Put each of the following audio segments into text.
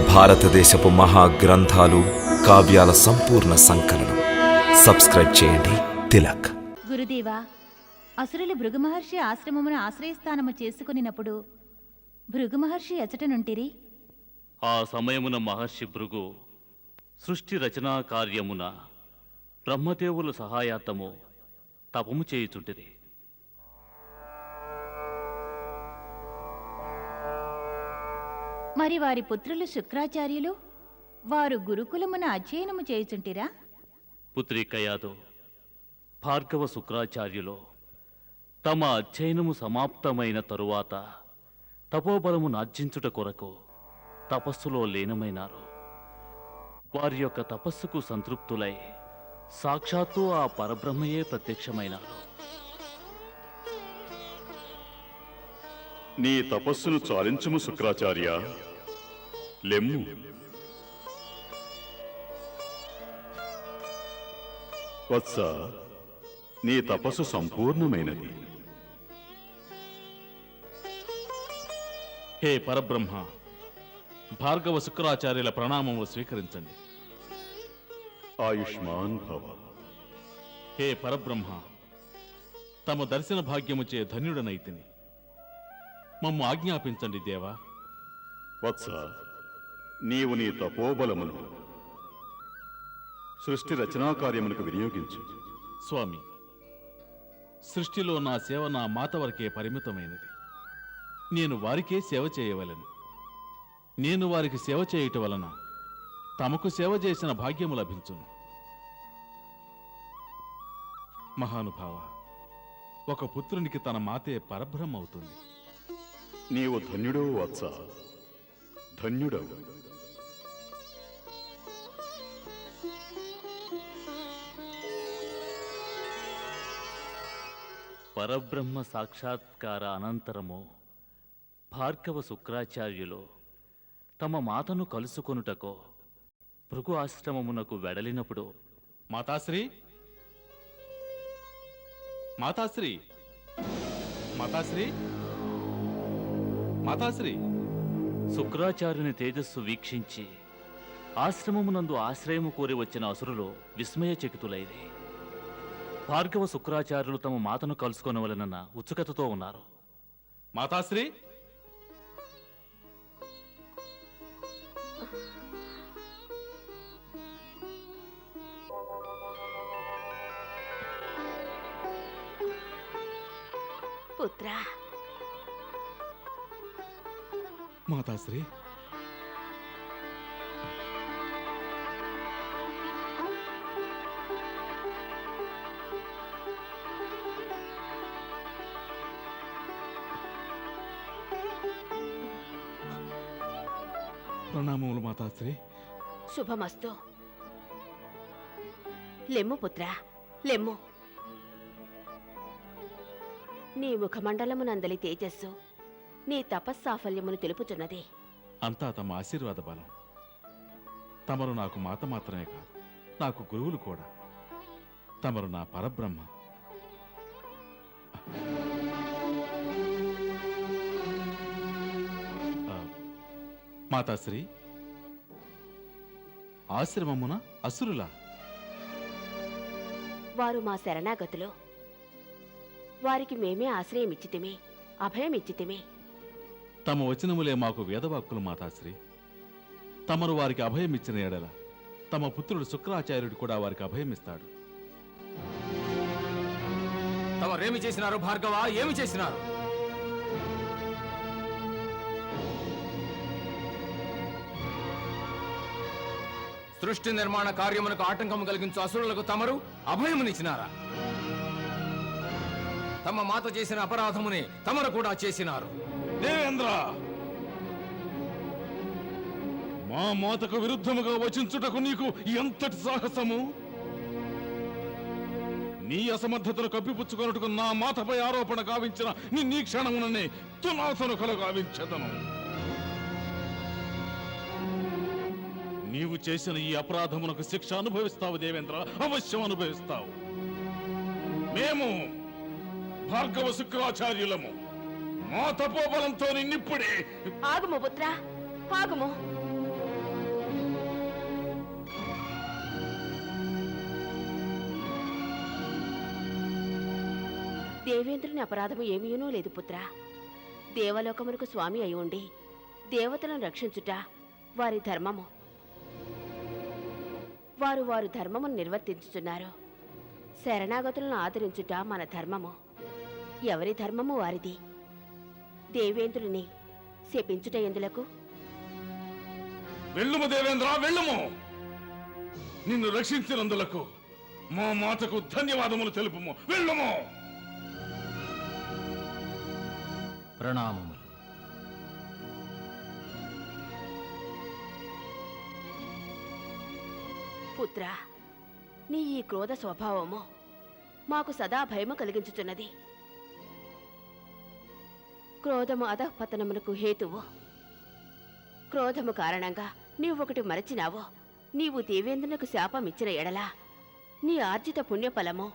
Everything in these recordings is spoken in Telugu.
భారతదేశపు మహాగ్రంథాలు, కావ్యాల సంపూర్ణ సంకలనం. సబ్స్క్రైబ్ చేయండి. తిలక్. గురుదేవా, అసురులు భృగు మహర్షి ఆశ్రమమును ఆశ్రయస్థానము చేసుకునినప్పుడు భృగు మహర్షి ఎచటనుంటిరి? ఆ సమయమున మహర్షి భృగు సృష్టి రచనా కార్యమున బ్రహ్మదేవుల సహాయార్థము తపము చేయుచుంటిరి. మరి వారి పుత్రులు శుక్రాచార్యులు వారు గురుకులమున అధ్యయనము చేయుచుంటిరా? పుత్రి కయాదు, భార్గవ శుక్రాచార్యులు తమ అధ్యయనము సమాప్తమైన తరువాత తపోబలము నార్జించుట కొరకు తపస్సులో లీనమైనారు. వారి యొక్క తపస్సుకు సంతృప్తులై సాక్షాత్తు ఆ పరబ్రహ్మయే ప్రత్యక్షమైనారు. నీ తపస్సును చాలించుము శుక్రాచార్య, లెమ్ము. వత్స, నీ తపస్సు సంపూర్ణమైనది. హే పరబ్రహ్మ, భార్గవ శుక్రాచార్యుల ప్రణామములు స్వీకరించండి. ఆయుష్మాన్ భవ. హే పరబ్రహ్మ, తమ దర్శన భాగ్యముచే ధన్యుడనైతిని. మమ్ము ఆజ్ఞాపించండి దేవా. వత్స, నీవు నీ తపోబలమును సృష్టి రచనా కార్యమునకు వినియోగించు. స్వామి, సృష్టిలో నా సేవ నా మాత వరకే పరిమితమైనది. నేను వారికే సేవ చేయవలెను. నేను వారికి సేవ చేయుట వలన తమకు సేవ చేసిన భాగ్యము లభించును. మహానుభావ, ఒక పుత్రునికి తన మాతే పరబ్రహ్మ అవుతుంది. నీవు ధన్యుడవు వత్స, ధన్యుడవు. పరబ్రహ్మ సాక్షాత్కార అనంతరము భార్గవ శుక్రాచార్యులు తమ మాతను కలుసుకొనుటకు భృగు ఆశ్రమమునకు వెడలినప్పుడు, మాతాశ్రీ, మాతాశ్రీ, మాతాశ్రీ, మాతాశ్రీ. శుక్రాచార్యుని తేజస్సు వీక్షించి ఆశ్రమమునందు ఆశ్రయము కోరి వచ్చిన అసురులు విస్మయచకితులైరి. భార్గవ శుక్రాచార్యులు తమ మాతను కలుసుకొనవలెనన్న ఉత్సుకతతో ఉన్నారు. మాతాశ్రీ, పుత్రా, మాతాశ్రీ, ప్రణామములు మాతాశ్రీ. శుభమస్తు. లెమ్ము పుత్రా, లెమ్ము. నీ ముఖమండలమునందలి తేజస్సు నీ తపస్సాఫల్యమును తెలుపుచున్నది. అంతా తమ ఆశీర్వాద బలం. తమరు నాకు మాత మాత్రమే కాదు, నాకు గురువులు కూడా. తమరు నా పరబ్రహ్మ. మాతాశ్రీ, ఆశ్రమమున అసురులా? వారు మా శరణాగతులు. వారికి మేమే ఆశ్రయమిచ్చితిమి, అభయమిచ్చితిమి. తమ వచనములే మాకు వేదవాక్కులు మాతాశ్రీ. తమరు వారికి అభయమిచ్చిన ఎడల తమ పుత్రుడు శుక్రాచార్యుడు కూడా వారికి అభయమిస్తాడు. తమరేమి చేసినారు భార్గవ? ఏమి చేసినారు? సృష్టి నిర్మాణ కార్యమునకు ఆటంకం కలిగించు అసురులకు తమరు అభయమునిచ్చినారా? తమ మాత చేసిన అపరాధముని తమరు కూడా చేసినారు. దేవేంద్ర, మా మాతకు విరుద్ధముగా వచించుటకు నీకు ఎంతటి సాహసము? నీ అసమర్థతను కప్పిపుచ్చుకొనుటకు నా మాతపై ఆరోపణ గావించిన నీ క్షణముననే తునాతనుకలు గావించదను. నీవు చేసిన ఈ అపరాధమునకు శిక్ష అనుభవిస్తావు దేవేంద్ర, అవశ్యం అనుభవిస్తావు. మేము భార్గవ శుక్రాచార్యులము. మా తపోబలంతో నిన్నిప్పుడే. ఆగుము పుత్ర, ఆగుము. దేవేంద్రుని అపరాధము ఏమీనూ లేదు పుత్రా. దేవలోకమునకు స్వామి అయి ఉండి దేవతలను రక్షించుట వారి ధర్మము. వారు ధర్మమును నిర్వర్తించుచున్నారు. శరణాగతులను ఆదరించుట మన ధర్మము. ఎవరి ధర్మము వారిది. దేవేంద్రుని శపించుట ఎందులకు? వెళ్ళుము దేవేంద్ర, వెళ్ళుము. నిన్ను రక్షించినందులకు మా మాటకు ధన్యవాదములు తెలుపుము. వెళ్ళుము. ప్రణామములు. పుత్రా, నీ ఈ క్రోధ స్వభావము మాకు సదా భయము కలిగించుచున్నది. క్రోధము అధఃపతనమునకు హేతువు. క్రోధము కారణంగా నీవొకటి మరచినావో. నీవు దేవేంద్రునకు శాపమిచ్చిన ఎడలా నీ ఆర్జిత పుణ్యఫలము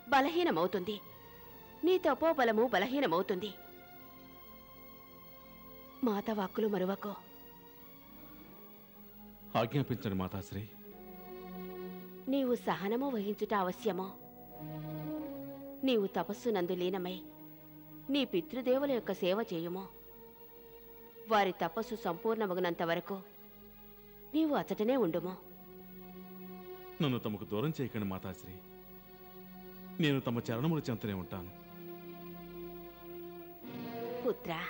బలహీనమవుతుంది. నీ తపోబలము బలహీనమవుతుంది. మాతవాక్కులు మరువకో. ఆజ్ఞాపించండి మాతాశ్రీ. నీవు సహనము వహించుట అవశ్యము. నీవు తపస్సునందు లీనమై నీ పితృదేవుల యొక్క సేవ చేయుము. వారి తపస్సు సంపూర్ణమగునంత వరకు నీవు అచటనే ఉండుము. నన్ను తమకు దూరం చేయకండి మాతాశ్రీ. నేను తమ చరణముల చెంతనే ఉంటాను. పుత్రా,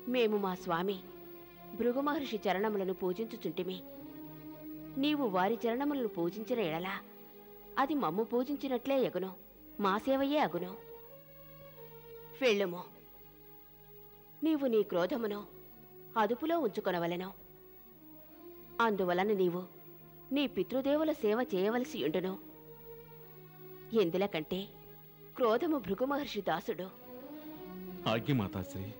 మేము మా స్వామి భృగు మహర్షి చరణములను పూజించుచుంటిమి. నీవు వారి చరణములను పూజించిన ఎడలా అది మమ్ము పూజించినట్లే ఎగును. మా సేవయే అగును. వెళ్ళుము. నీవు నీ క్రోధమును అదుపులో ఉంచుకొనవలెను. అందువలన నీవు నీ పితృదేవుల సేవ చేయవలసి ఉండును. ఎందులకంటే క్రోధము భృగు మహర్షి దాసుడు. ఆజ్ఞ మాతాశ్రీ.